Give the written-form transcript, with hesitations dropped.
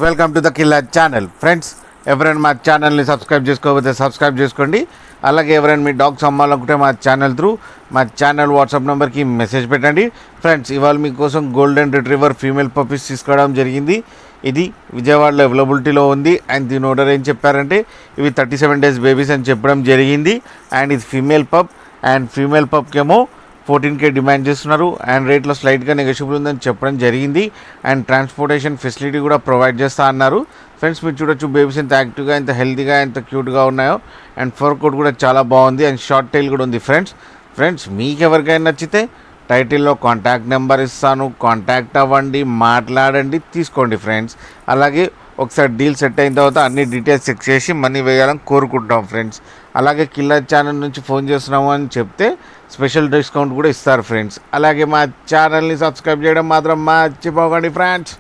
Welcome to the killer channel. Friends, ఎవరైనా మా ఛానల్ని సబ్స్క్రైబ్ చేసుకోకపోతే సబ్స్క్రైబ్ చేసుకోండి. అలాగే ఎవరైనా మీ డాగ్స్ అమ్మాలనుకుంటే మా ఛానల్ వాట్సాప్ నెంబర్కి మెసేజ్ పెట్టండి. ఫ్రెండ్స్, ఇవాళ మీకోసం గోల్డెన్ రిట్రీవర్ ఫీమేల్ పప్పీస్ తీసుకోవడం జరిగింది. ఇది విజయవాడలో అవైలబిలిటీలో ఉంది. అండ్ దీని ఓనర్ ఏం చెప్పారంటే ఇవి 37 days బేబీస్ అని చెప్పడం జరిగింది. అండ్ ఇది ఫీమేల్ పప్. అండ్ ఫీమేల్ పప్కేమో 14K డిమాండ్ చేస్తున్నారు. అండ్ రేట్లో స్లైట్గా నెగోషియబుల్ ఉందని చెప్పడం జరిగింది. అండ్ ట్రాన్స్పోర్టేషన్ ఫెసిలిటీ కూడా ప్రొవైడ్ చేస్తా అన్నారు. ఫ్రెండ్స్, మీరు చూడొచ్చు బేబీస్ ఎంత యాక్టివ్గా, ఎంత హెల్తీగా, ఎంత క్యూట్గా ఉన్నాయో. అండ్ ఫర్ కోట్ కూడా చాలా బాగుంది. అండ్ షార్ట్ టైల్ కూడా ఉంది. ఫ్రెండ్స్ మీకు ఎవరికైనా నచ్చితే టైటిల్లో కాంటాక్ట్ నెంబర్ ఇస్తాను, కాంటాక్ట్ అవ్వండి, మాట్లాడండి, తీసుకోండి ఫ్రెండ్స్. అలాగే ఒకసారి డీల్ సెట్ అయిన తర్వాత అన్ని డీటెయిల్స్ చెక్ చేసి మనీ వేయాలని కోరుకుంటాం ఫ్రెండ్స్. అలాగే కిల్లర్ ఛానల్ నుంచి ఫోన్ చేస్తున్నాము అని చెప్తే స్పెషల్ డిస్కౌంట్ కూడా ఇస్తారు ఫ్రెండ్స్. అలాగే మా ఛానల్ని సబ్స్క్రైబ్ చేయడం మాత్రం మర్చిపోకండి ఫ్రెండ్స్.